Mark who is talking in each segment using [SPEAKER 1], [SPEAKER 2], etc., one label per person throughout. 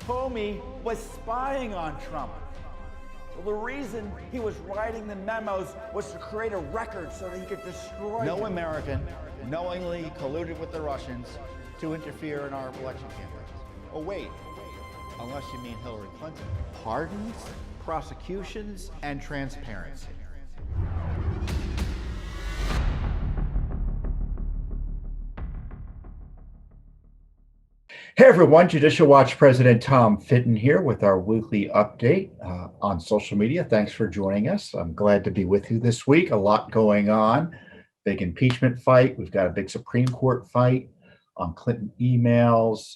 [SPEAKER 1] Comey was spying on Trump. Well, the reason he was writing the memos was to create a record so that he could destroy
[SPEAKER 2] No
[SPEAKER 1] him.
[SPEAKER 2] American knowingly colluded with the Russians to interfere in our election campaigns. Oh, wait, unless you mean Hillary Clinton. Pardons, prosecutions, and transparency.
[SPEAKER 3] Hey everyone, Judicial Watch President Tom Fitton here with our weekly update on social media. Thanks for joining us. I'm glad to be with you this week. A lot going on. Big impeachment fight. We've got a big Supreme Court fight on Clinton emails.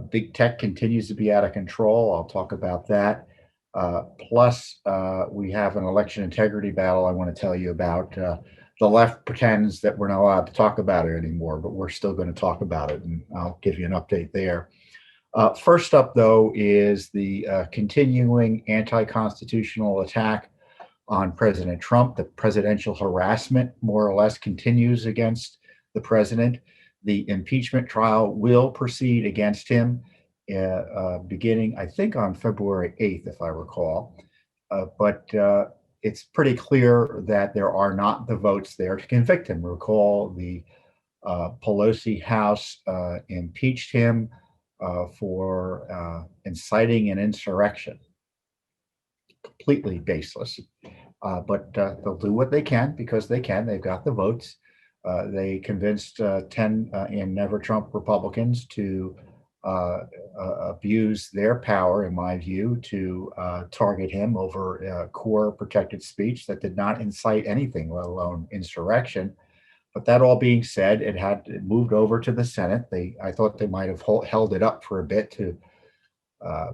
[SPEAKER 3] Big tech continues to be out of control. I'll talk about that. Plus, we have an election integrity battle I want to tell you about. The left pretends that we're not allowed to talk about it anymore, but we're still going to talk about it, and I'll give you an update there. First up, though, is the continuing anti-constitutional attack on President Trump. The presidential harassment, more or less, continues against the president. The impeachment trial will proceed against him beginning, I think, on February 8th, if I recall. But it's pretty clear that there are not the votes there to convict him. Recall the Pelosi House impeached him for inciting an insurrection. Completely baseless. But they'll do what they can because they can. They've got the votes. They convinced 10 Never Trump Republicans to abuse their power, in my view, to target him over core protected speech that did not incite anything, let alone insurrection. But that all being said, it moved over to the Senate. I thought they might have held it up for a bit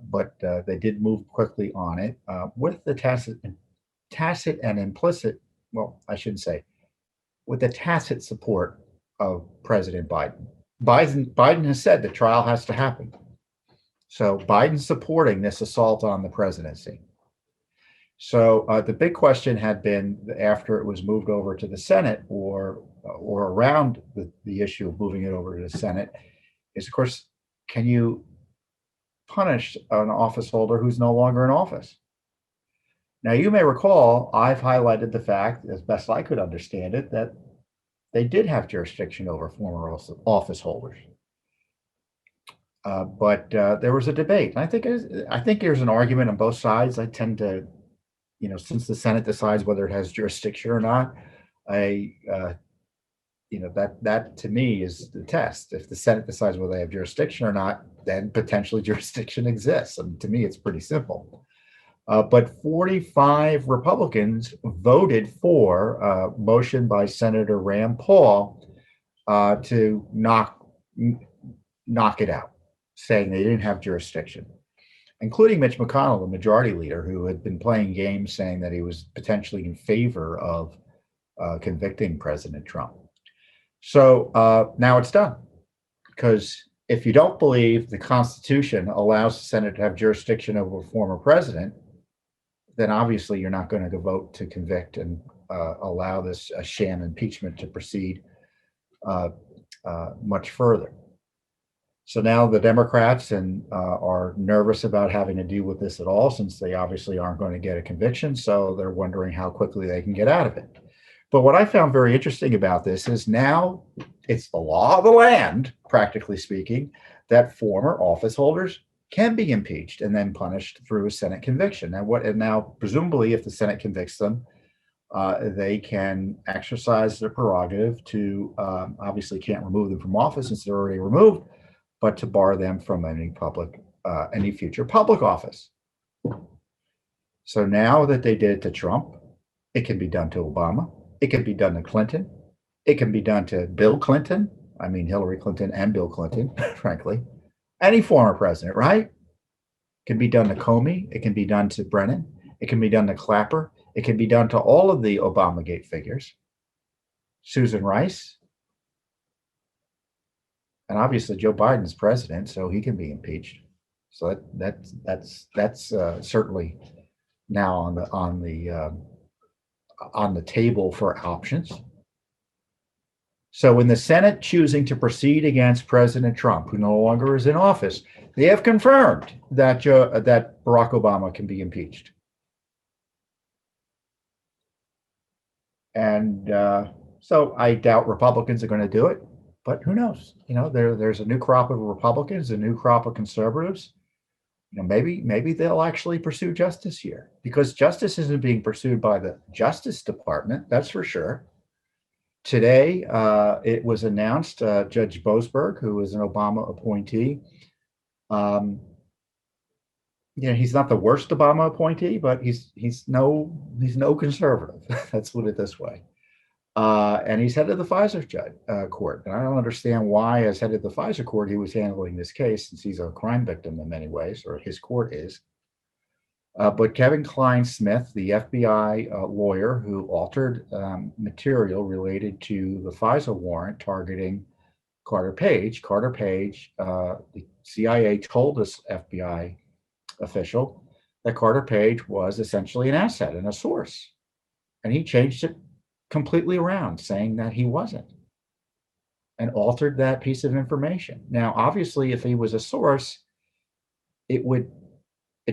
[SPEAKER 3] but they did move quickly on it with the tacit and implicit. Well, I shouldn't say, with the tacit support of President Biden. Biden has said the trial has to happen. So Biden's supporting this assault on the presidency. So the big question had been, after it was moved over to the Senate, or around the issue of moving it over to the Senate, is, of course, can you punish an office holder who's no longer in office? Now, you may recall, I've highlighted the fact, as best I could understand it, that they did have jurisdiction over former office holders. But there was a debate. And I think there's an argument on both sides. I tend to, since the Senate decides whether it has jurisdiction or not, that to me is the test. If the Senate decides whether they have jurisdiction or not, then potentially jurisdiction exists. And to me, it's pretty simple. But 45 Republicans voted for a motion by Senator Rand Paul to knock it out, saying they didn't have jurisdiction, including Mitch McConnell, the majority leader, who had been playing games saying that he was potentially in favor of convicting President Trump. So now it's done, because if you don't believe the Constitution allows the Senate to have jurisdiction over a former president, then obviously you're not going to vote to convict and allow this sham impeachment to proceed much further. So now the Democrats are nervous about having to deal with this at all, since they obviously aren't going to get a conviction. So they're wondering how quickly they can get out of it. But what I found very interesting about this is now it's the law of the land, practically speaking, that former office holders can be impeached and then punished through a Senate conviction. And now, presumably, if the Senate convicts them, they can exercise their prerogative to obviously can't remove them from office since they're already removed, but to bar them from any future public office. So now that they did it to Trump, it can be done to Obama. It can be done to Clinton. It can be done to Bill Clinton. I mean, Hillary Clinton and Bill Clinton, frankly. Any former president, right? It can be done to Comey. It can be done to Brennan. It can be done to Clapper. It can be done to all of the Obamagate figures. Susan Rice. And obviously Joe Biden's president, so he can be impeached. So that's certainly now on the table for options. So in the Senate choosing to proceed against President Trump, who no longer is in office, they have confirmed that that Barack Obama can be impeached. And so I doubt Republicans are going to do it, but who knows? You know, there's a new crop of Republicans, a new crop of conservatives. You know, maybe they'll actually pursue justice here, because justice isn't being pursued by the Justice Department, that's for sure. Today, it was announced Judge Boasberg, who is an Obama appointee. You know, he's not the worst Obama appointee, but he's no conservative. Let's put it this way. And he's head of the FISA court. And I don't understand why, as head of the FISA court, he was handling this case, since he's a crime victim in many ways, or his court is. But Kevin Klein-Smith, the FBI lawyer who altered material related to the FISA warrant targeting Carter Page. Carter Page, the CIA told this FBI official that Carter Page was essentially an asset and a source. And he changed it completely around, saying that he wasn't, and altered that piece of information. Now, obviously, if he was a source, it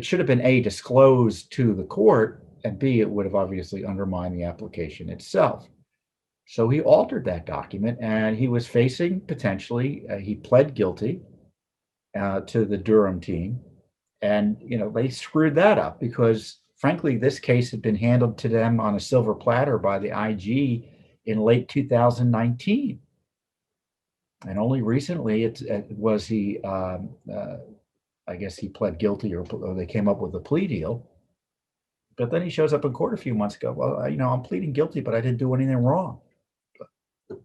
[SPEAKER 3] should have been A, disclosed to the court, and B, it would have obviously undermined the application itself. So he altered that document, and he was facing potentially, he pled guilty to the Durham team. And, you know, they screwed that up because, frankly, this case had been handled to them on a silver platter by the IG in late 2019. And only recently was he, I guess he pled guilty, or they came up with a plea deal. But then he shows up in court a few months ago. Well, you know, I'm pleading guilty, but I didn't do anything wrong. I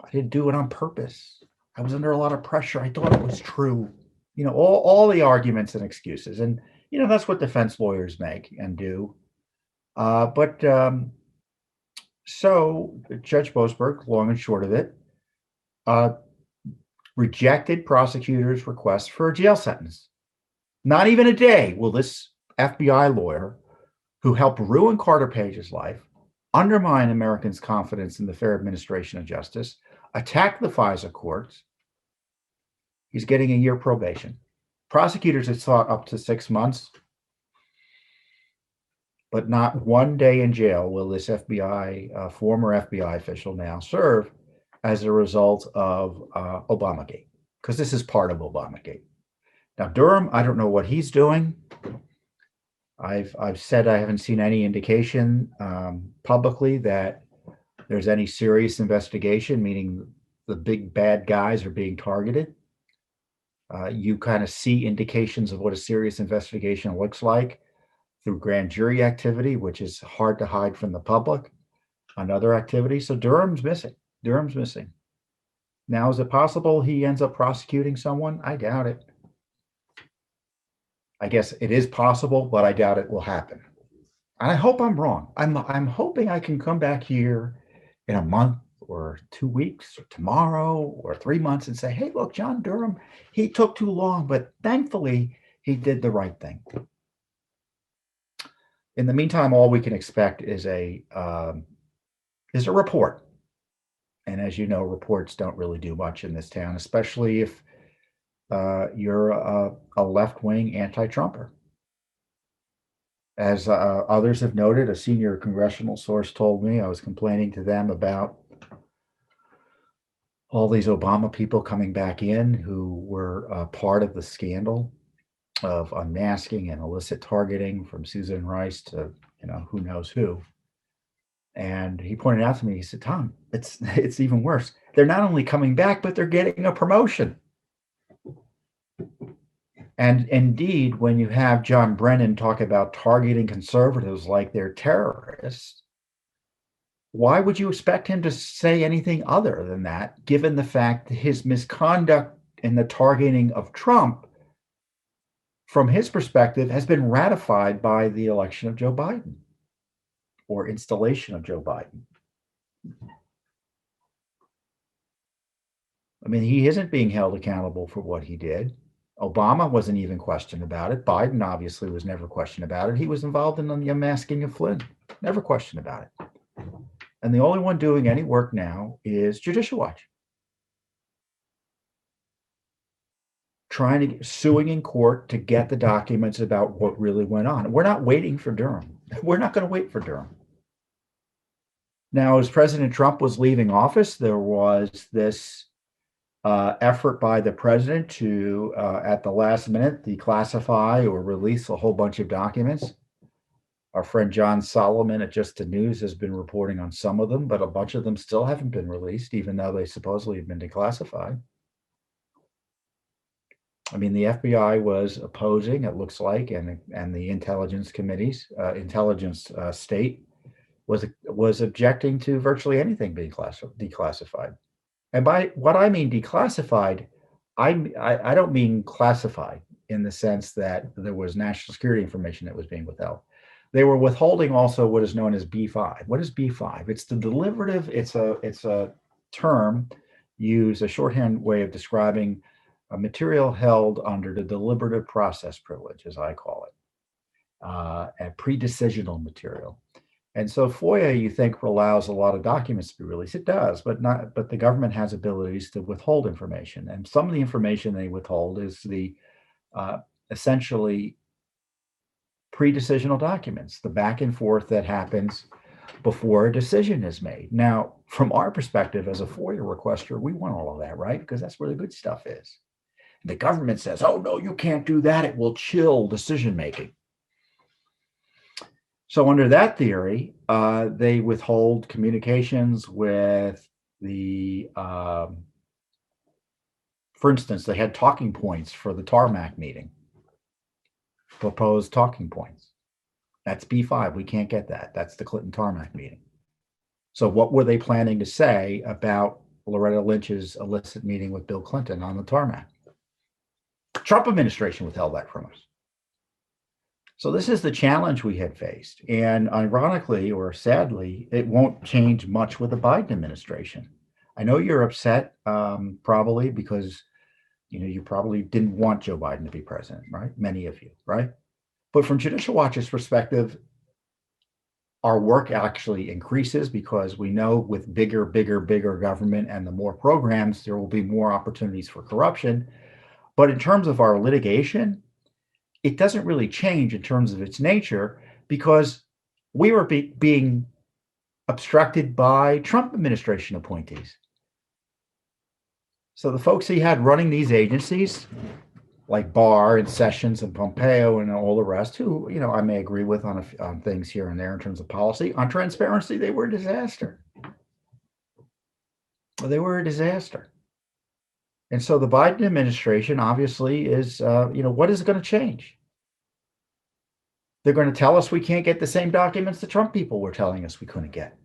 [SPEAKER 3] didn't do it on purpose. I was under a lot of pressure. I thought it was true. You know, all the arguments and excuses. And, you know, that's what defense lawyers make and do. So Judge Boasberg, long and short of it, rejected prosecutors' request for a jail sentence. Not even a day will this FBI lawyer, who helped ruin Carter Page's life, undermine Americans' confidence in the fair administration of justice, attack the FISA courts. He's getting a year probation. Prosecutors have sought up to 6 months, but not one day in jail will this former FBI official now serve as a result of Obamagate, because this is part of Obamagate. Now, Durham, I don't know what he's doing. I've said I haven't seen any indication publicly that there's any serious investigation, meaning the big bad guys are being targeted. You kind of see indications of what a serious investigation looks like through grand jury activity, which is hard to hide from the public, on other activities. So Durham's missing. Now, is it possible he ends up prosecuting someone? I doubt it. I guess it is possible, but I doubt it will happen. And I hope I'm wrong. I'm hoping I can come back here in a month or 2 weeks or tomorrow or 3 months and say, hey, look, John Durham, he took too long, but thankfully he did the right thing. In the meantime, all we can expect is a report. And as you know, reports don't really do much in this town, especially if you're a left-wing anti-Trumper. As others have noted, a senior congressional source told me, I was complaining to them about all these Obama people coming back in who were part of the scandal of unmasking and illicit targeting, from Susan Rice to, you know, who knows who. And he pointed out to me, he said, Tom, it's even worse. They're not only coming back, but they're getting a promotion. And indeed, when you have John Brennan talk about targeting conservatives like they're terrorists, why would you expect him to say anything other than that, given the fact that his misconduct in the targeting of Trump, from his perspective, has been ratified by the election of Joe Biden, or installation of Joe Biden? I mean, he isn't being held accountable for what he did. Obama wasn't even questioned about it. Biden obviously was never questioned about it. He was involved in the unmasking of Flynn. Never questioned about it. And the only one doing any work now is Judicial Watch. Suing in court to get the documents about what really went on. We're not waiting for Durham. We're not going to wait for Durham. Now, as President Trump was leaving office, there was this effort by the president to, at the last minute, declassify or release a whole bunch of documents. Our friend John Solomon at Just the News has been reporting on some of them, but a bunch of them still haven't been released, even though they supposedly have been declassified. I mean, the FBI was opposing, it looks like, and the intelligence committees, state was objecting to virtually anything being declassified. And by what I mean declassified, I don't mean classified in the sense that there was national security information that was being withheld. They were withholding also what is known as B5. What is B5? It's the deliberative. It's a term used, a shorthand way of describing a material held under the deliberative process privilege, as I call it, a pre-decisional material. And so FOIA, you think, allows a lot of documents to be released. It does, but the government has abilities to withhold information. And some of the information they withhold is the essentially pre-decisional documents, the back and forth that happens before a decision is made. Now, from our perspective as a FOIA requester, we want all of that, right? Because that's where the good stuff is. The government says, oh, no, you can't do that. It will chill decision making. So under that theory, they withhold communications with the, for instance, they had talking points for the tarmac meeting, proposed talking points. That's B5. We can't get that. That's the Clinton tarmac meeting. So what were they planning to say about Loretta Lynch's illicit meeting with Bill Clinton on the tarmac? Trump administration withheld that from us. So this is the challenge we had faced. And ironically, or sadly, it won't change much with the Biden administration. I know you're upset probably because you probably didn't want Joe Biden to be president, right? Many of you, right? But from Judicial Watch's perspective, our work actually increases because we know with bigger government and the more programs, there will be more opportunities for corruption. But in terms of our litigation, it doesn't really change in terms of its nature because we were being obstructed by Trump administration appointees. So the folks he had running these agencies, like Barr and Sessions and Pompeo and all the rest, who I may agree with on things here and there in terms of policy, on transparency, they were a disaster. They were a disaster. And so the Biden administration obviously is, what is going to change? They're going to tell us we can't get the same documents the Trump people were telling us we couldn't get.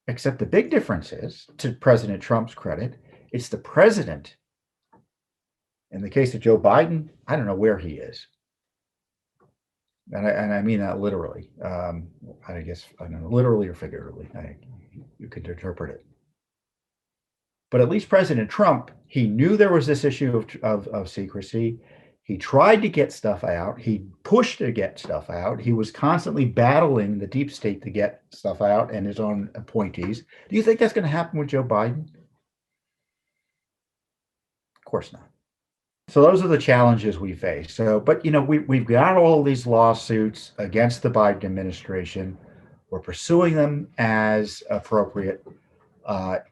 [SPEAKER 3] Except the big difference is, to President Trump's credit, it's the president. In the case of Joe Biden, I don't know where he is. And I mean that literally. I guess, I don't know, literally or figuratively. You could interpret it. But at least President Trump, he knew there was this issue of secrecy. He tried to get stuff out. He pushed to get stuff out. He was constantly battling the deep state to get stuff out and his own appointees. Do you think that's going to happen with Joe Biden? Of course not. So those are the challenges we face. So, but we've got all these lawsuits against the Biden administration. We're pursuing them as appropriate.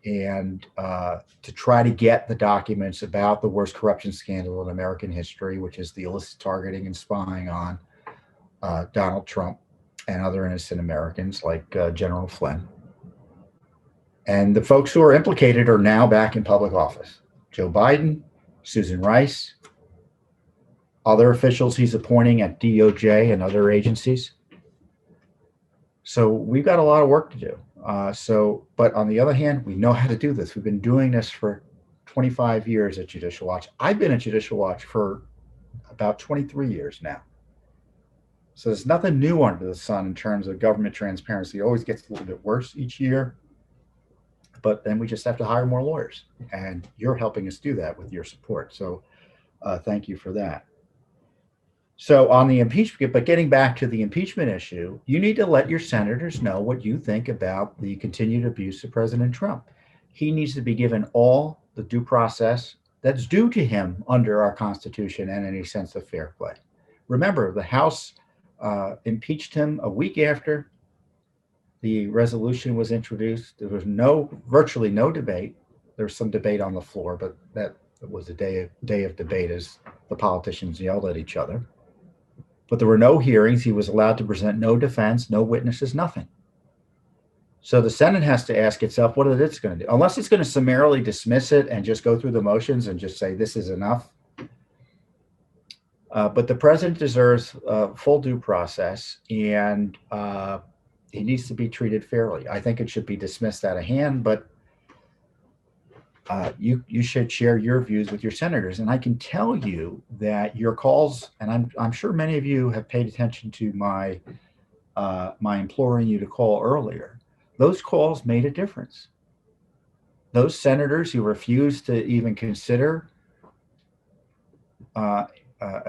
[SPEAKER 3] And to try to get the documents about the worst corruption scandal in American history, which is the illicit targeting and spying on Donald Trump and other innocent Americans like General Flynn. And the folks who are implicated are now back in public office. Joe Biden, Susan Rice, other officials he's appointing at DOJ and other agencies. So we've got a lot of work to do. But on the other hand, we know how to do this. We've been doing this for 25 years at Judicial Watch. I've been at Judicial Watch for about 23 years now. So there's nothing new under the sun in terms of government transparency. It always gets a little bit worse each year, but then we just have to hire more lawyers. And you're helping us do that with your support. So thank you for that. So on the impeachment, but getting back to the impeachment issue, you need to let your senators know what you think about the continued abuse of President Trump. He needs to be given all the due process that's due to him under our Constitution and any sense of fair play. Remember, the House impeached him a week after the resolution was introduced. There was virtually no debate. There was some debate on the floor, but that was a day of debate as the politicians yelled at each other. But there were no hearings. He was allowed to present no defense, no witnesses, nothing. So the Senate has to ask itself, what is it going to do? Unless it's going to summarily dismiss it and just go through the motions and just say this is enough. But the president deserves full due process, and he needs to be treated fairly. I think it should be dismissed out of hand, but you should share your views with your senators. And I can tell you that your calls, and I'm sure many of you have paid attention to my imploring you to call earlier. Those calls made a difference. Those senators who refused to even consider a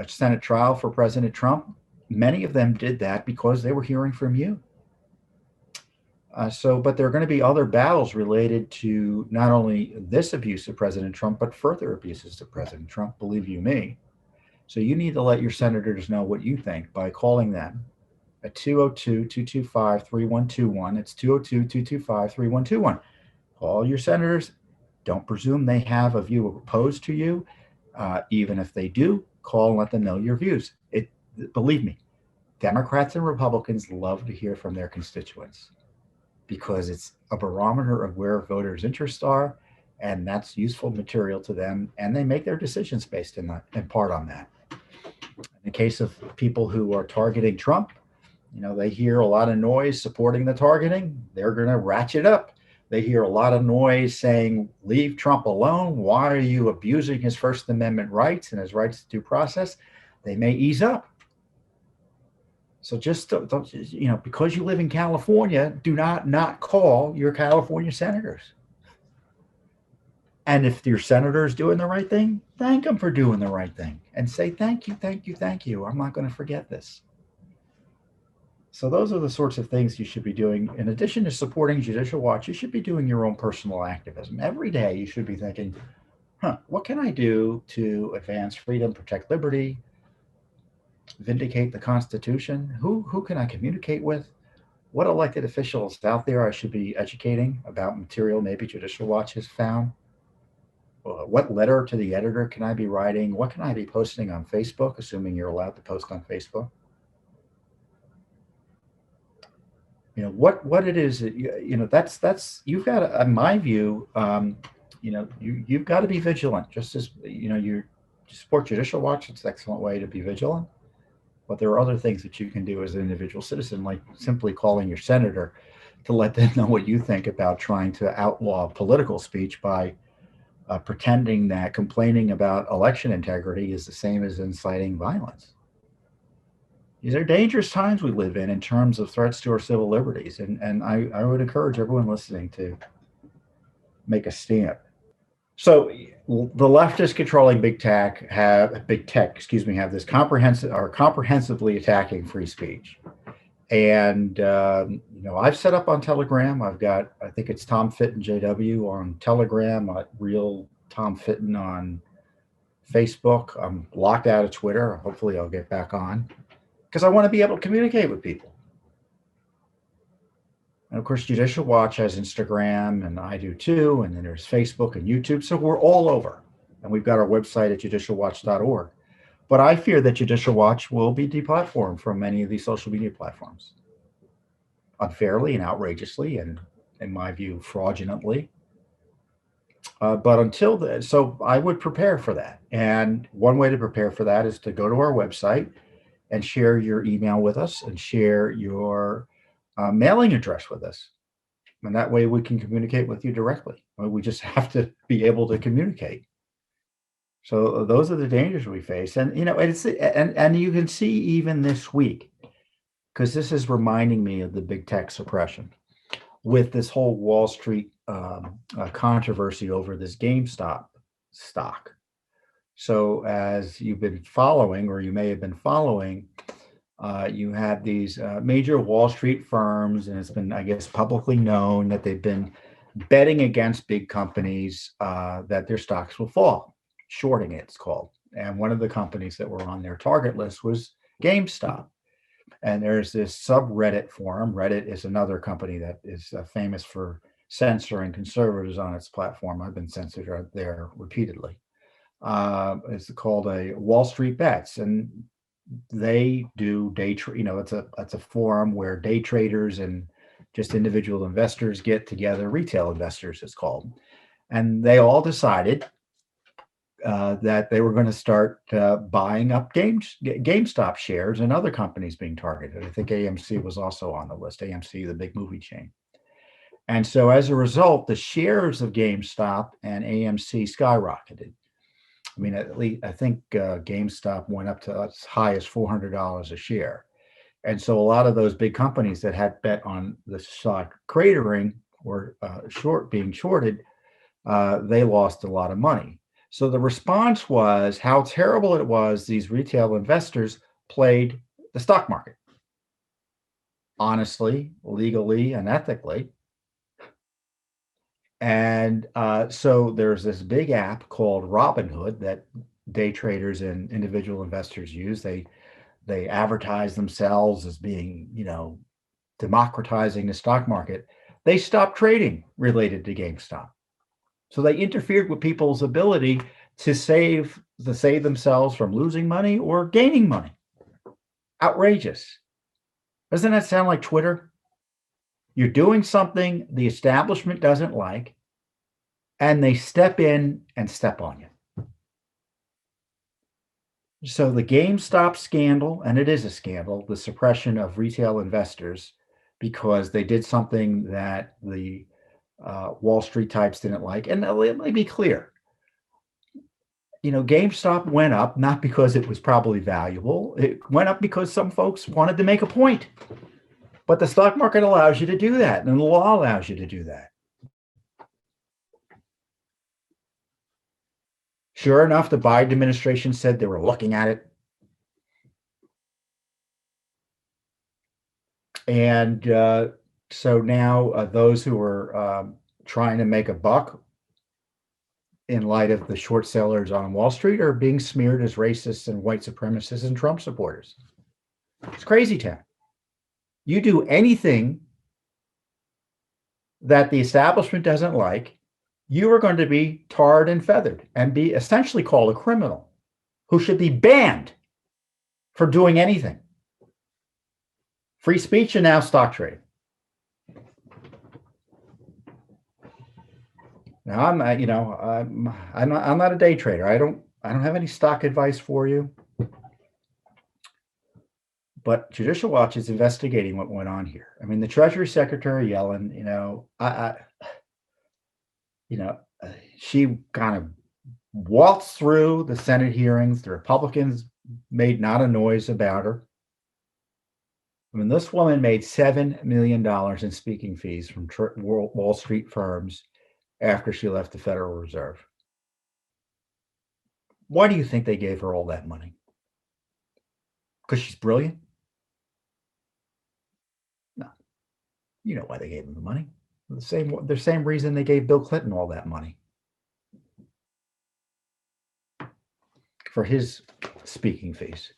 [SPEAKER 3] Senate trial for President Trump, many of them did that because they were hearing from you. But there are going to be other battles related to not only this abuse of President Trump, but further abuses of President Trump, believe you me. So you need to let your senators know what you think by calling them at 202-225-3121. It's 202-225-3121. Call your senators. Don't presume they have a view opposed to you. Even if they do, call and let them know your views. Believe me, Democrats and Republicans love to hear from their constituents, because it's a barometer of where voters' interests are, and that's useful material to them, and they make their decisions based in part on that. In the case of people who are targeting Trump, they hear a lot of noise supporting the targeting, they're going to ratchet up. They hear a lot of noise saying, leave Trump alone. Why are you abusing his First Amendment rights and his rights to due process? They may ease up. So just don't, because you live in California, do not call your California senators. And if your senator is doing the right thing, thank them for doing the right thing and say, thank you, thank you, thank you. I'm not going to forget this. So those are the sorts of things you should be doing. In addition to supporting Judicial Watch, you should be doing your own personal activism. Every day you should be thinking, what can I do to advance freedom, protect liberty, vindicate the Constitution? Who can I communicate with? What elected officials out there I should be educating about material maybe Judicial Watch has found? What letter to the editor can I be writing? What can I be posting on Facebook, assuming you're allowed to post on Facebook? What it is that, that's you've got to, in my view, you've got to be vigilant. Just as you support Judicial Watch, it's an excellent way to be vigilant. But there are other things that you can do as an individual citizen, like simply calling your senator to let them know what you think about trying to outlaw political speech by pretending that complaining about election integrity is the same as inciting violence. These are dangerous times we live in terms of threats to our civil liberties. And I would encourage everyone listening to make a stand. So the leftists controlling big tech have this comprehensively attacking free speech. And, I've set up on Telegram. I've got, I think it's Tom Fitton JW on Telegram, Real Tom Fitton on Facebook. I'm locked out of Twitter. Hopefully I'll get back on, because I want to be able to communicate with people. And of course, Judicial Watch has Instagram, and I do too. And then there's Facebook and YouTube. So we're all over. And we've got our website at judicialwatch.org. But I fear that Judicial Watch will be deplatformed from many of these social media platforms unfairly and outrageously, and in my view, fraudulently. But until then, so I would prepare for that. And one way to prepare for that is to go to our website and share your email with us and share your mailing address with us. And that way we can communicate with you directly. We just have to be able to communicate. So those are the dangers we face. And, and you can see even this week, because this is reminding me of the big tech suppression with this whole Wall Street controversy over this GameStop stock. So as you've been following, or you may have been following, you had these major Wall Street firms, and it's been, I guess, publicly known that they've been betting against big companies that their stocks will fall. Shorting, it's called. And one of the companies that were on their target list was GameStop. And there's this subreddit forum. Reddit is another company that is famous for censoring conservatives on its platform. I've been censored there repeatedly. It's called a Wall Street Bets, and they do day trade. It's a forum where day traders and just individual investors get together. Retail investors, it's called, and they all decided that they were going to start buying up GameStop shares and other companies being targeted. I think AMC was also on the list. AMC, the big movie chain. And so as a result, the shares of GameStop and AMC skyrocketed. I mean, at least I think GameStop went up to as high as $400 a share. And so a lot of those big companies that had bet on the stock cratering or being shorted, they lost a lot of money. So the response was how terrible it was these retail investors played the stock market honestly, legally, and ethically. And so there's this big app called Robinhood that day traders and individual investors use. They advertise themselves as being, democratizing the stock market. They stopped trading related to GameStop. So they interfered with people's ability to save themselves from losing money or gaining money. Outrageous. Doesn't that sound like Twitter? You're doing something the establishment doesn't like, and they step in and step on you. So the GameStop scandal, and it is a scandal, the suppression of retail investors because they did something that the Wall Street types didn't like. And let me be clear. GameStop went up not because it was probably valuable. It went up because some folks wanted to make a point. But the stock market allows you to do that, and the law allows you to do that. Sure enough, the Biden administration said they were looking at it. And so now those who are trying to make a buck in light of the short sellers on Wall Street are being smeared as racists and white supremacists and Trump supporters. It's crazy town. You do anything that the establishment doesn't like, you are going to be tarred and feathered and be essentially called a criminal who should be banned for doing anything. Free speech and now stock trading. Now I'm not a day trader. I don't have any stock advice for you. But Judicial Watch is investigating what went on here. I mean, the Treasury Secretary Yellen, she kind of waltzed through the Senate hearings. The Republicans made not a noise about her. I mean, this woman made $7 million in speaking fees from Wall Street firms after she left the Federal Reserve. Why do you think they gave her all that money? Because she's brilliant? No. You know why they gave him the money. The same reason they gave Bill Clinton all that money. For his speaking fees.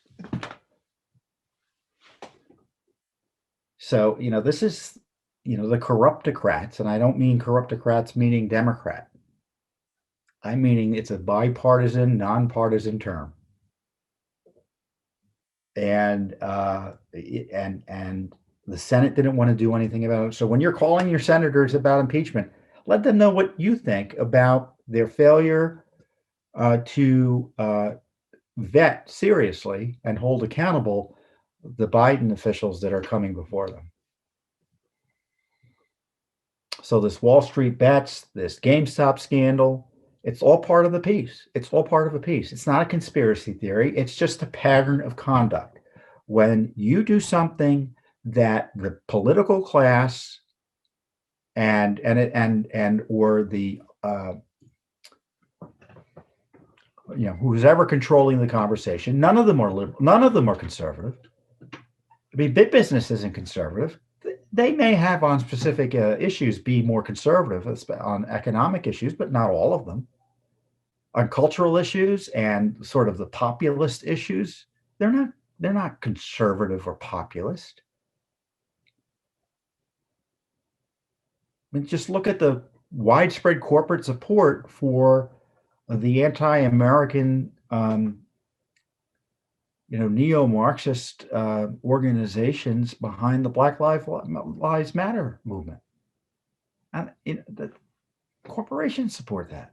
[SPEAKER 3] So, this is, the corruptocrats, and I don't mean corruptocrats meaning Democrat. I'm meaning it's a bipartisan, nonpartisan term. And the Senate didn't want to do anything about it. So when you're calling your senators about impeachment, let them know what you think about their failure to vet seriously and hold accountable the Biden officials that are coming before them. So this Wall Street bets, this GameStop scandal, it's all part of the piece. It's all part of a piece. It's not a conspiracy theory. It's just a pattern of conduct. When you do something that the political class or the who's ever controlling the conversation. None of them are liberal. None of them are conservative. I mean, big business isn't conservative. They may have on specific issues be more conservative on economic issues, but not all of them. On cultural issues and sort of the populist issues, they're not conservative or populist. I mean, just look at the widespread corporate support for the anti-American, neo-Marxist organizations behind the Black Lives Matter movement. And the corporations support that.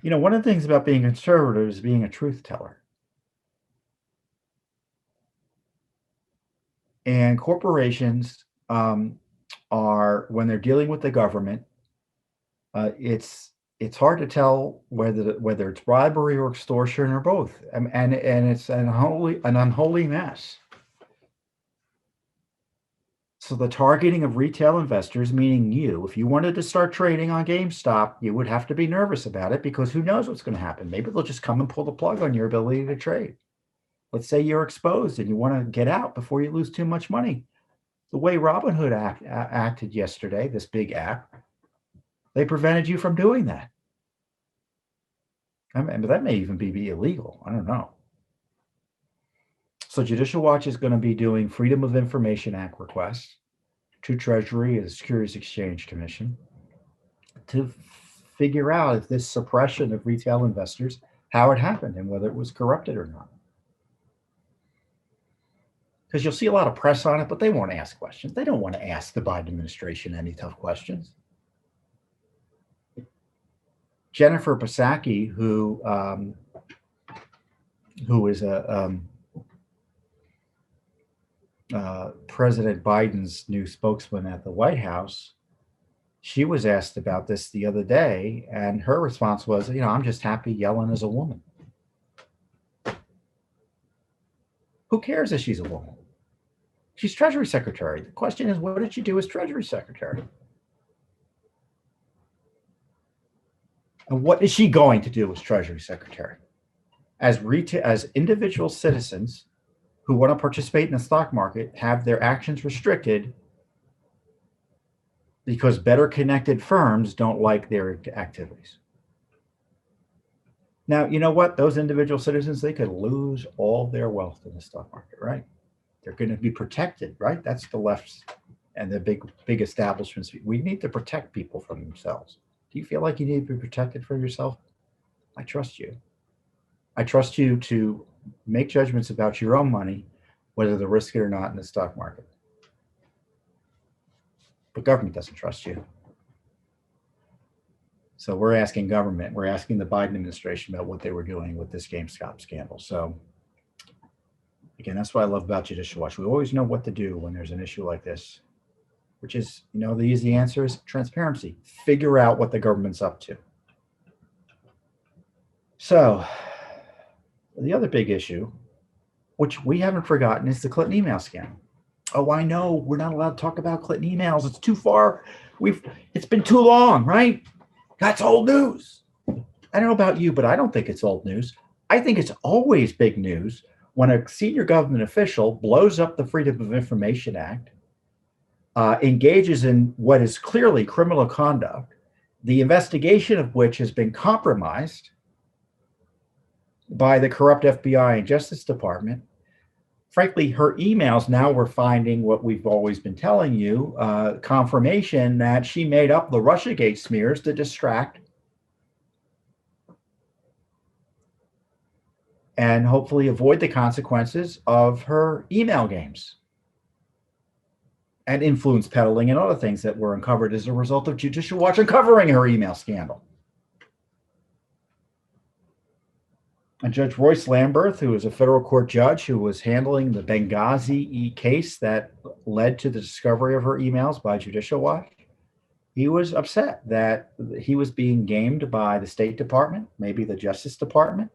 [SPEAKER 3] One of the things about being conservative is being a truth teller. And corporations are, when they're dealing with the government, it's hard to tell whether it's bribery or extortion or both, and it's an unholy mess. So the targeting of retail investors, meaning you, if you wanted to start trading on GameStop, you would have to be nervous about it, because who knows what's going to happen? Maybe they'll just come and pull the plug on your ability to trade. Let's say you're exposed and you want to get out before you lose too much money. The way Robinhood acted yesterday, this big app, they prevented you from doing that. I mean, but that may even be illegal. I don't know. So Judicial Watch is going to be doing Freedom of Information Act requests to Treasury and the Securities Exchange Commission to figure out if this suppression of retail investors, how it happened and whether it was corrupted or not. Because you'll see a lot of press on it, but they won't ask questions. They don't want to ask the Biden administration any tough questions. Jennifer Psaki, who is President Biden's new spokesman at the White House, she was asked about this the other day, and her response was, I'm just happy Yellen is a woman. Who cares if she's a woman? She's Treasury Secretary. The question is, what did she do as Treasury Secretary? And what is she going to do as Treasury Secretary? As individual citizens who want to participate in the stock market have their actions restricted because better connected firms don't like their activities. Now, you know what? Those individual citizens, they could lose all their wealth in the stock market, right? They're going to be protected, right? That's the left and the big establishments. We need to protect people from themselves. Do you feel like you need to be protected from yourself? I trust you. I trust you to make judgments about your own money, whether to risk it or not in the stock market. But government doesn't trust you. So we're asking government, we're asking the Biden administration about what they were doing with this GameStop scandal. So again, that's what I love about Judicial Watch. We always know what to do when there's an issue like this, which is, the easy answer is transparency. Figure out what the government's up to. So the other big issue, which we haven't forgotten, is the Clinton email scandal. Oh, I know we're not allowed to talk about Clinton emails. It's too far. It's been too long, right? That's old news. I don't know about you, but I don't think it's old news. I think it's always big news when a senior government official blows up the Freedom of Information Act, engages in what is clearly criminal conduct, the investigation of which has been compromised by the corrupt FBI and Justice Department. Frankly, her emails, now we're finding what we've always been telling you, confirmation that she made up the Russiagate smears to distract and hopefully avoid the consequences of her email games and influence peddling and other things that were uncovered as a result of Judicial Watch uncovering her email scandal. And Judge Royce Lamberth, who is a federal court judge who was handling the Benghazi case that led to the discovery of her emails by Judicial Watch, he was upset that he was being gamed by the State Department, maybe the Justice Department,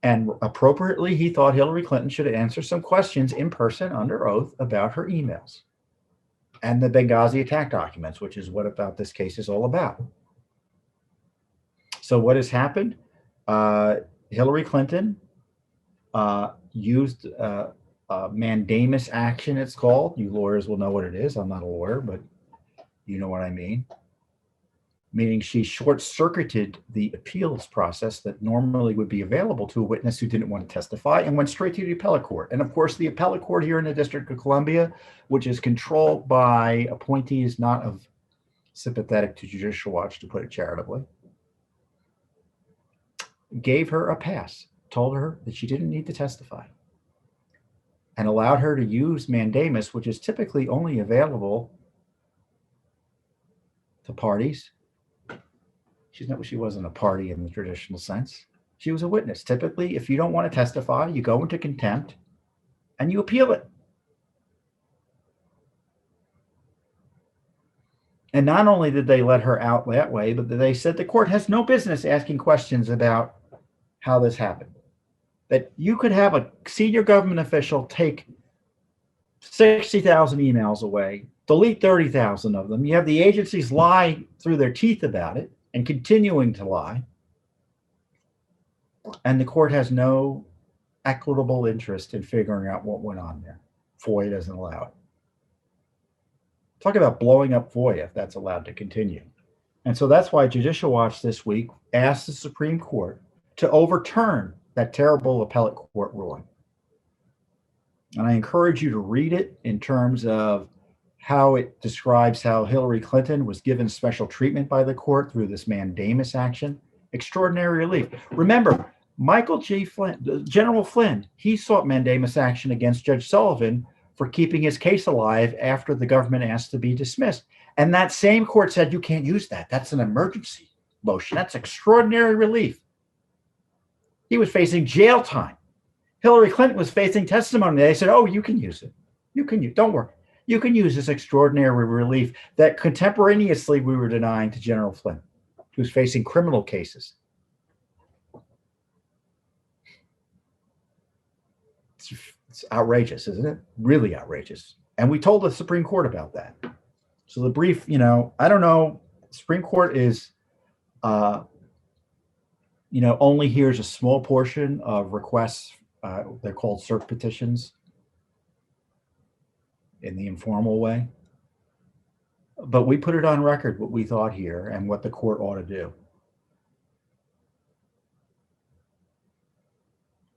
[SPEAKER 3] And appropriately, he thought Hillary Clinton should answer some questions in person under oath about her emails and the Benghazi attack documents, which is what about this case is all about. So what has happened? Hillary Clinton used mandamus action, it's called. You lawyers will know what it is. I'm not a lawyer, but you know what I mean. Meaning she short-circuited the appeals process that normally would be available to a witness who didn't want to testify and went straight to the appellate court. And of course, the appellate court here in the District of Columbia, which is controlled by appointees not of sympathetic to Judicial Watch, to put it charitably, gave her a pass, told her that she didn't need to testify, and allowed her to use mandamus, which is typically only available to parties. She wasn't a party in the traditional sense. She was a witness. Typically, if you don't want to testify, you go into contempt and you appeal it. And not only did they let her out that way, but they said the court has no business asking questions about how this happened. That you could have a senior government official take 60,000 emails away, delete 30,000 of them. You have the agencies lie through their teeth about it and continuing to lie. And the court has no equitable interest in figuring out what went on there. FOIA doesn't allow it. Talk about blowing up FOIA if that's allowed to continue. And so that's why Judicial Watch this week asked the Supreme Court to overturn that terrible appellate court ruling. And I encourage you to read it in terms of how it describes how Hillary Clinton was given special treatment by the court through this mandamus action. Extraordinary relief. Remember, General Flynn, he sought mandamus action against Judge Sullivan for keeping his case alive after the government asked to be dismissed. And that same court said, you can't use that. That's an emergency motion. That's extraordinary relief. He was facing jail time. Hillary Clinton was facing testimony. They said, oh, you can use it. Don't worry. You can use this extraordinary relief that contemporaneously we were denying to General Flynn, who's facing criminal cases. It's outrageous, isn't it? Really outrageous. And we told the Supreme Court about that. So the brief, I don't know, Supreme Court is, only hears a small portion of requests. They're called cert petitions in the informal way. But we put it on record what we thought here and what the court ought to do.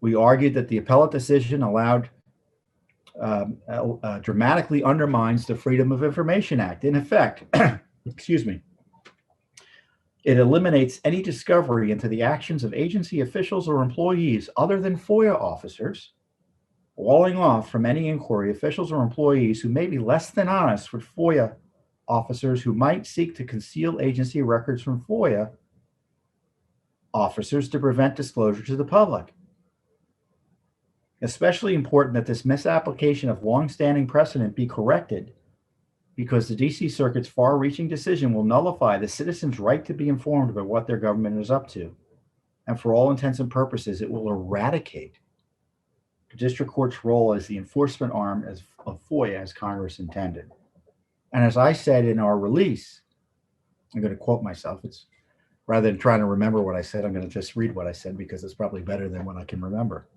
[SPEAKER 3] We argued that the appellate decision dramatically undermines the Freedom of Information Act. In effect, it eliminates any discovery into the actions of agency officials or employees other than FOIA officers, walling off from any inquiry officials or employees who may be less than honest with FOIA officers who might seek to conceal agency records from FOIA officers to prevent disclosure to the public. Especially important that this misapplication of longstanding precedent be corrected, because the D.C. Circuit's far-reaching decision will nullify the citizens' right to be informed about what their government is up to. And for all intents and purposes, it will eradicate the district court's role as the enforcement arm of FOIA as Congress intended. And as I said in our release, I'm going to quote myself. It's rather than trying to remember what I said, I'm going to just read what I said because it's probably better than what I can remember.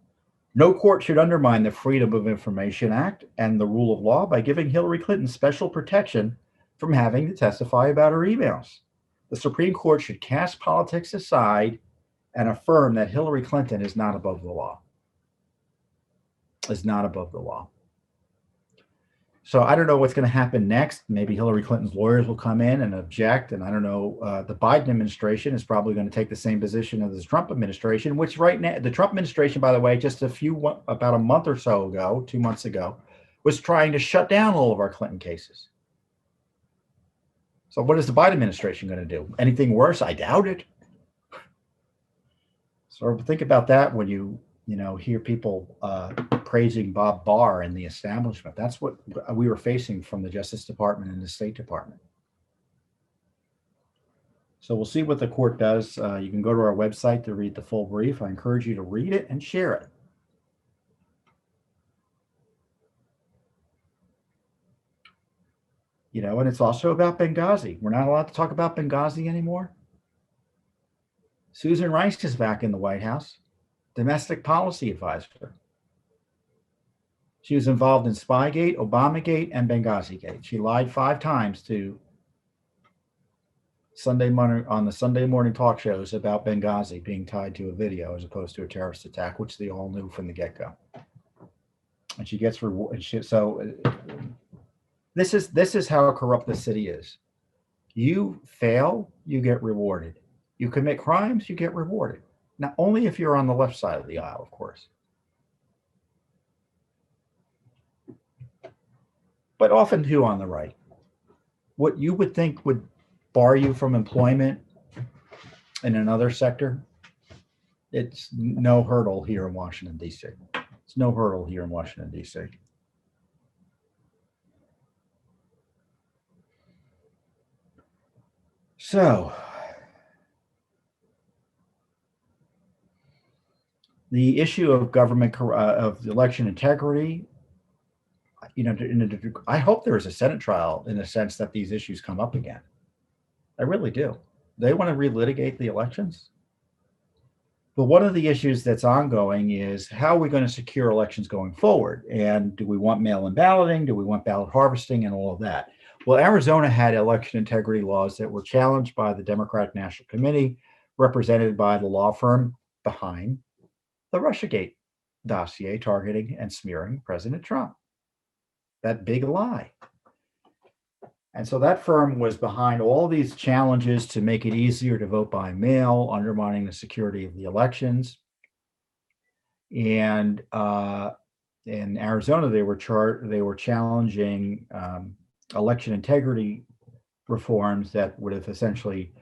[SPEAKER 3] No court should undermine the Freedom of Information Act and the rule of law by giving Hillary Clinton special protection from having to testify about her emails. The Supreme Court should cast politics aside and affirm that Hillary Clinton is not above the law. Is not above the law. So I don't know what's going to happen next. Maybe Hillary Clinton's lawyers will come in and object. And I don't know, the Biden administration is probably going to take the same position as the Trump administration, which right now, the Trump administration, by the way, about a month or so ago, 2 months ago, was trying to shut down all of our Clinton cases. So what is the Biden administration going to do? Anything worse? I doubt it. So think about that when you hear people praising Bob Barr and the establishment. That's what we were facing from the Justice Department and the State Department. So we'll see what the court does. You can go to our website to read the full brief. I encourage you to read it and share it. You know, and it's also about Benghazi. We're not allowed to talk about Benghazi anymore. Susan Rice is back in the White House, domestic policy advisor. She was involved in Spygate, Obamagate, and Benghazigate. She lied 5 times to Sunday morning on the Sunday morning talk shows about Benghazi being tied to a video as opposed to a terrorist attack, which they all knew from the get-go. And she gets rewarded. So this is how corrupt the city is. You fail, you get rewarded. You commit crimes, you get rewarded. Now, only if you're on the left side of the aisle, of course. But often too on the right. What you would think would bar you from employment in another sector, it's no hurdle here in Washington, D.C. It's no hurdle here in Washington, D.C. So, the issue of government, of election integrity, you know, I hope there is a Senate trial in the sense that these issues come up again. I really do. They want to relitigate the elections. But one of the issues that's ongoing is how are we going to secure elections going forward? And do we want mail-in balloting? Do we want ballot harvesting and all of that? Well, Arizona had election integrity laws that were challenged by the Democratic National Committee, represented by the law firm behind the Russiagate dossier targeting and smearing President Trump. That big lie. And so that firm was behind all these challenges to make it easier to vote by mail, undermining the security of the elections. And in Arizona, they were challenging election integrity reforms that would have essentially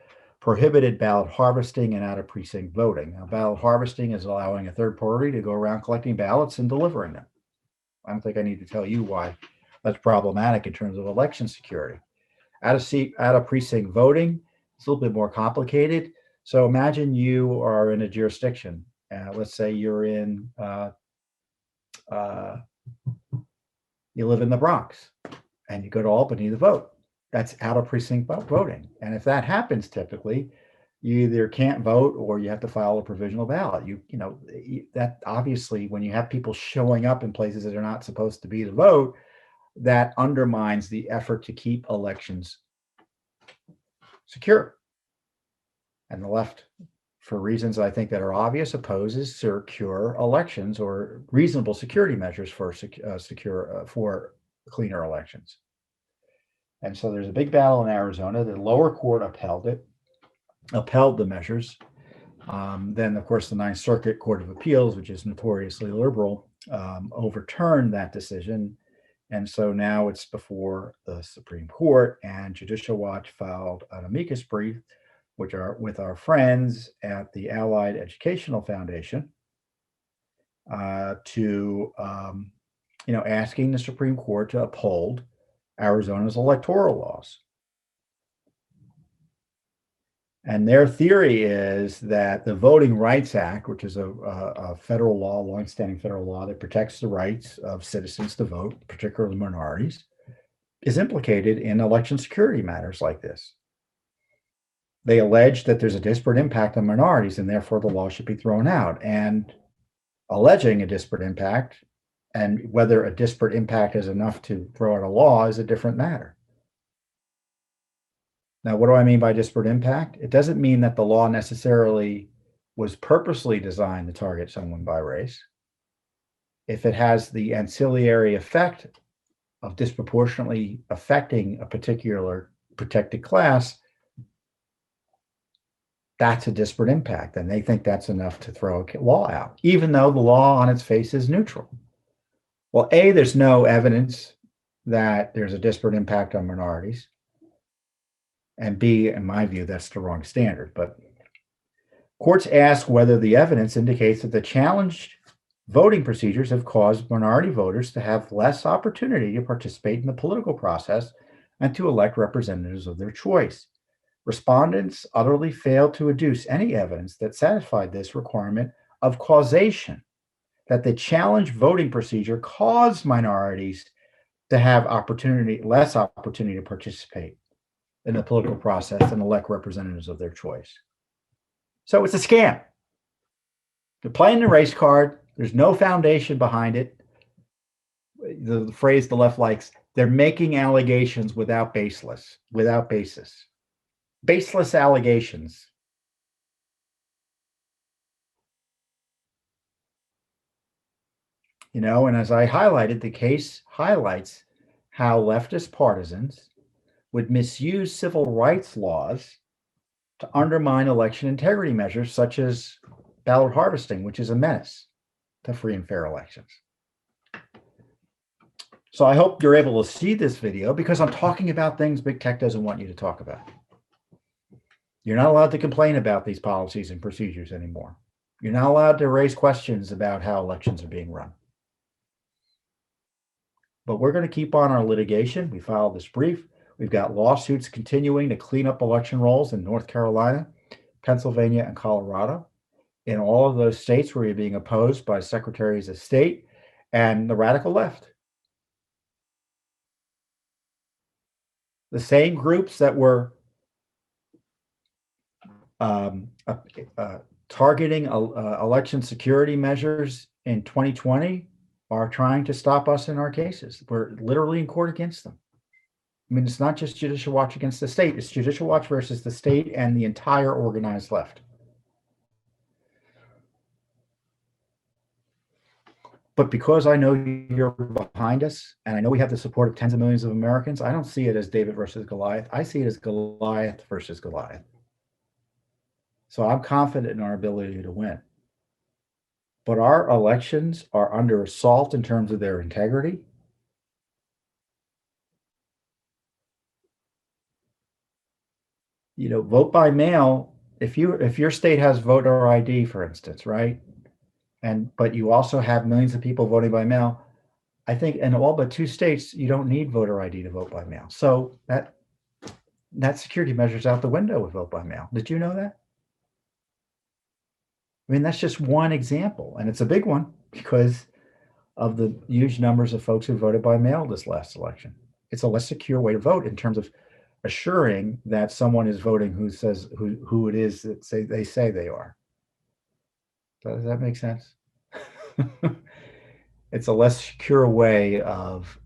[SPEAKER 3] prohibited ballot harvesting and out-of-precinct voting. Now, ballot harvesting is allowing a third party to go around collecting ballots and delivering them. I don't think I need to tell you why that's problematic in terms of election security. Out-of-precinct voting, it's a little bit more complicated. So imagine you are in a jurisdiction. Let's say you're in, you live in the Bronx and you go to Albany to vote. That's out-of-precinct voting. And if that happens, typically, you either can't vote or you have to file a provisional ballot. You know, that obviously, when you have people showing up in places that are not supposed to be to vote, that undermines the effort to keep elections secure. And the left, for reasons I think that are obvious, opposes secure elections or reasonable security measures for for cleaner elections. And so there's a big battle in Arizona. The lower court upheld the measures. Then, of course, the Ninth Circuit Court of Appeals, which is notoriously liberal, overturned that decision. And so now it's before the Supreme Court, and Judicial Watch filed an amicus brief, which are with our friends at the Allied Educational Foundation, asking the Supreme Court to uphold Arizona's electoral laws. And their theory is that the Voting Rights Act, which is a federal law, longstanding federal law that protects the rights of citizens to vote, particularly minorities, is implicated in election security matters like this. They allege that there's a disparate impact on minorities and therefore the law should be thrown out. And alleging a disparate impact and whether a disparate impact is enough to throw out a law is a different matter. Now, what do I mean by disparate impact? It doesn't mean that the law necessarily was purposely designed to target someone by race. If it has the ancillary effect of disproportionately affecting a particular protected class, that's a disparate impact. And they think that's enough to throw a law out, even though the law on its face is neutral. Well, A, there's no evidence that there's a disparate impact on minorities. And B, in my view, that's the wrong standard. But courts ask whether the evidence indicates that the challenged voting procedures have caused minority voters to have less opportunity to participate in the political process and to elect representatives of their choice. Respondents utterly failed to adduce any evidence that satisfied this requirement of causation, that the challenge voting procedure caused minorities to have less opportunity to participate in the political process and elect representatives of their choice. So it's a scam. They're playing the race card. There's no foundation behind it. The phrase the left likes, they're making allegations without basis. Baseless allegations. And as I highlighted, the case highlights how leftist partisans would misuse civil rights laws to undermine election integrity measures such as ballot harvesting, which is a menace to free and fair elections. So I hope you're able to see this video because I'm talking about things big tech doesn't want you to talk about. You're not allowed to complain about these policies and procedures anymore. You're not allowed to raise questions about how elections are being run. But we're going to keep on our litigation. We filed this brief. We've got lawsuits continuing to clean up election rolls in North Carolina, Pennsylvania, and Colorado. In all of those states where you're being opposed by secretaries of state and the radical left. The same groups that were targeting election security measures in 2020 are trying to stop us in our cases. We're literally in court against them. I mean, it's not just Judicial Watch against the state. It's Judicial Watch versus the state and the entire organized left. But because I know you're behind us, and I know we have the support of tens of millions of Americans, I don't see it as David versus Goliath. I see it as Goliath versus Goliath. So I'm confident in our ability to win. But our elections are under assault in terms of their integrity. Vote by mail, if your state has voter ID, for instance, right? But you also have millions of people voting by mail. I think in all but 2 states, you don't need voter ID to vote by mail. So that security measure's out the window with vote by mail. Did you know that? I mean, that's just one example, and it's a big one because of the huge numbers of folks who voted by mail this last election. It's a less secure way to vote in terms of assuring that someone is voting who says who it is that they say they are. Does that make sense? It's a less secure way of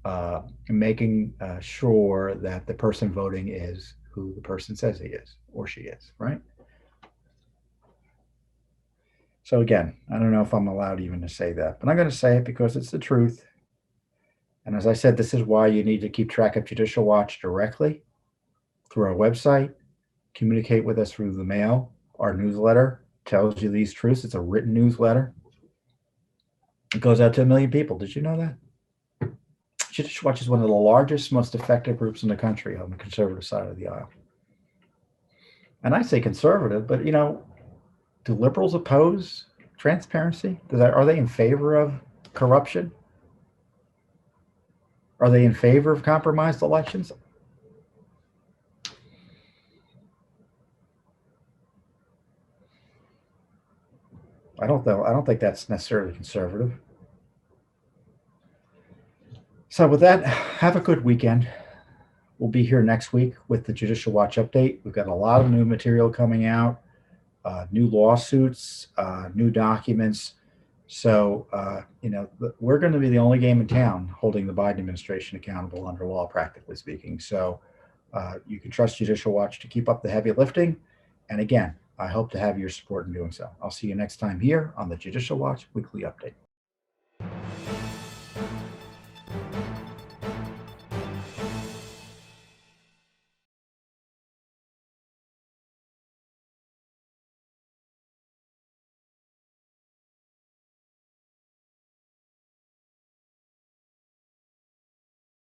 [SPEAKER 3] making sure that the person voting is who the person says he is or she is, right? So again, I don't know if I'm allowed even to say that, but I'm going to say it because it's the truth. And as I said, this is why you need to keep track of Judicial Watch directly through our website, communicate with us through the mail. Our newsletter tells you these truths. It's a written newsletter. It goes out to 1 million people. Did you know that? Judicial Watch is one of the largest, most effective groups in the country on the conservative side of the aisle. And I say conservative, but do liberals oppose transparency? Are they in favor of corruption? Are they in favor of compromised elections? I don't think that's necessarily conservative. So with that, have a good weekend. We'll be here next week with the Judicial Watch update. We've got a lot of new material coming out, new lawsuits, new documents. So, we're going to be the only game in town holding the Biden administration accountable under law, practically speaking. So you can trust Judicial Watch to keep up the heavy lifting. And again, I hope to have your support in doing so. I'll see you next time here on the Judicial Watch Weekly Update.